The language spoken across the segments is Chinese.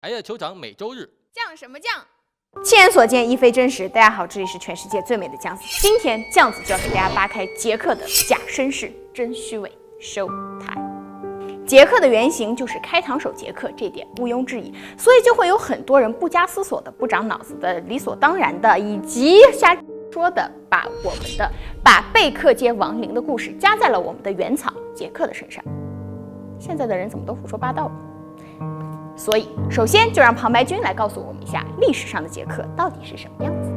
哎呀，酋长每周日酱什么酱？亲眼所见，亦非真实。大家好，这里是全世界最美的酱子。今天酱子就要给大家扒开杰克的假绅士真虚伪 show time。杰克的原型就是开膛手杰克，这点毋庸置疑，所以就会有很多人不加思索的、不长脑子的、理所当然的，以及瞎说的，把贝克街亡灵的故事加在了我们的原草杰克的身上。现在的人怎么都胡说八道？所以，首先就让旁白君来告诉我们一下，历史上的杰克到底是什么样子的。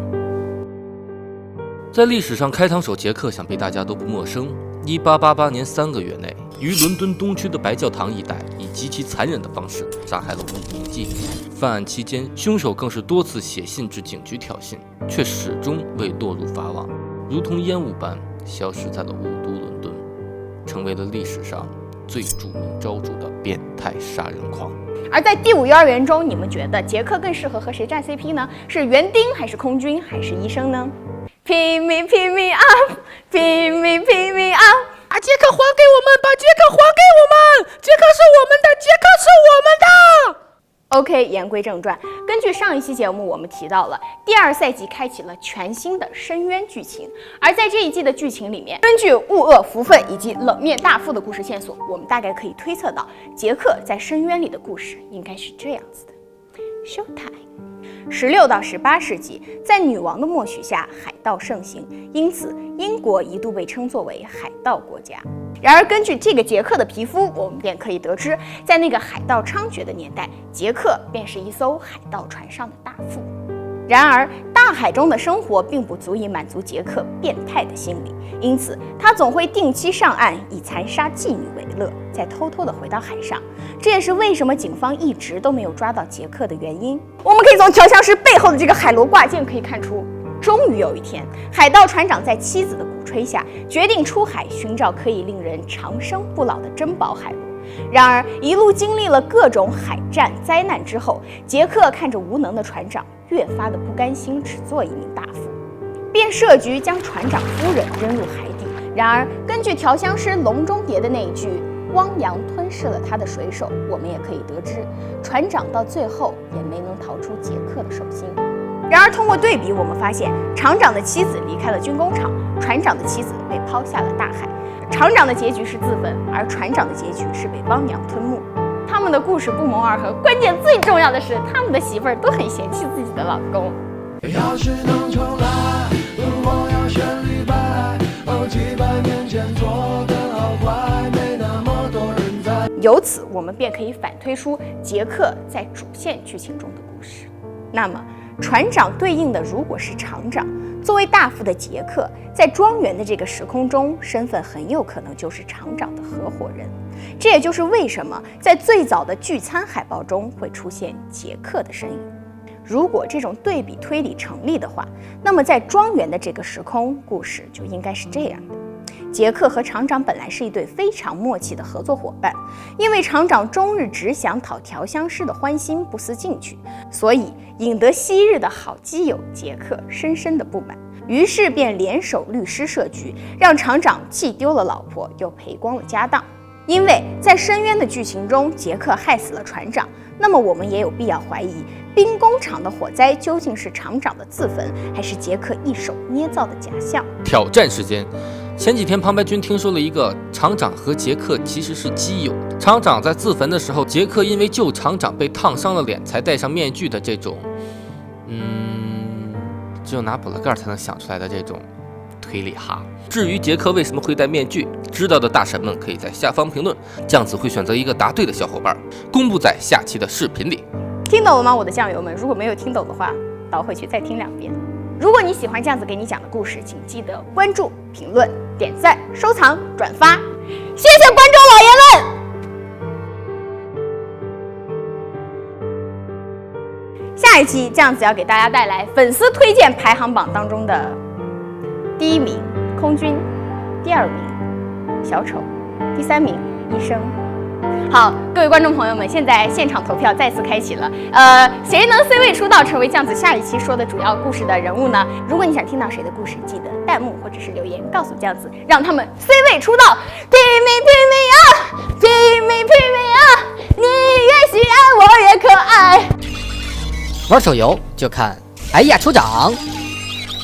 在历史上，开膛手杰克想必大家都不陌生。1888年3个月内，于伦敦东区的白教堂一带，以极其残忍的方式杀害了5名妓女。犯案期间，凶手更是多次写信至警局挑衅，却始终未落入法网，如同烟雾般消失在了雾都伦敦，成为了历史上最著名昭著的变态杀人狂。而在第5幼儿园中，你们觉得杰克更适合和谁站 CP 呢？是园丁还是空军还是医生呢 ？Pick me, pick me up, pick me, pick me up。把杰克还给我们，把杰克还给我们，杰克是我们的，杰克是我们的。OK， 言归正传，根据上一期节目，我们提到了第2赛季开启了全新的深渊剧情，而在这一季的剧情里面，根据物恶福分以及冷面大副的故事线索，我们大概可以推测到杰克在深渊里的故事应该是这样子的。Showtime。16到18世纪，在女王的默许下，海盗盛行，因此英国一度被称作为海盗国家。然而，根据这个杰克的皮肤，我们便可以得知，在那个海盗猖獗的年代，杰克便是一艘海盗船上的大副。然而，大海中的生活并不足以满足杰克变态的心理，因此他总会定期上岸，以残杀妓女为乐，再偷偷地回到海上。这也是为什么警方一直都没有抓到杰克的原因。我们可以从调香师背后的这个海螺挂件可以看出，终于有一天，海盗船长在妻子的鼓吹下，决定出海寻找可以令人长生不老的珍宝海螺。然而，一路经历了各种海战灾难之后，杰克看着无能的船长，越发的不甘心只做一名大副，便设局将船长夫人扔入海底。然而，根据调香师笼中蝶的那一句“汪洋吞噬了他的水手”，我们也可以得知，船长到最后也没能逃出杰克的手心。然而，通过对比，我们发现厂长的妻子离开了军工厂，船长的妻子被抛下了大海。厂长的结局是自焚，而船长的结局是被汪洋吞没。他们的故事不谋而合，关键最重要的是，他们的媳妇儿都很嫌弃自己的老公。要是能重来，我要选李白。几百年前做得好坏，没那么多人在。由此，我们便可以反推出杰克在主线剧情中的故事。那么，船长对应的如果是厂长，作为大副的杰克，在庄园的这个时空中，身份很有可能就是厂长的合伙人。这也就是为什么在最早的聚餐海报中会出现杰克的身影。如果这种对比推理成立的话，那么在庄园的这个时空，故事就应该是这样的。杰克和厂长本来是一对非常默契的合作伙伴，因为厂长终日只想讨调香师的欢心，不思进取，所以引得昔日的好基友杰克深深的不满，于是便联手律师设局，让厂长既丢了老婆，又赔光了家当。因为在深渊的剧情中，杰克害死了船长，那么我们也有必要怀疑，兵工厂的火灾究竟是厂长的自焚，还是杰克一手捏造的假象？挑战时间。前几天旁白君听说了一个厂长和杰克其实是基友。厂长在自焚的时候，杰克因为救厂长被烫伤了脸才戴上面具的这种，只有拿补了盖才能想出来的这种推理哈。至于杰克为什么会戴面具，知道的大神们可以在下方评论，酱子会选择一个答对的小伙伴，公布在下期的视频里。听懂了吗，我的酱油们？如果没有听懂的话，倒回去再听2遍。如果你喜欢酱子给你讲的故事，请记得关注、评论、点赞、收藏、转发，谢谢观众老爷们！下一期酱子要给大家带来粉丝推荐排行榜当中的第1名空军，第2名小丑，第3名医生，好，各位观众朋友们，现在现场投票再次开启了。谁能 C 位出道，成为酱子下一期说的主要故事的人物呢？如果你想听到谁的故事，记得弹幕或者是留言告诉酱子，让他们 C 位出道。Pick me 啊，你越喜爱我越可爱。玩手游就看哎呀出掌。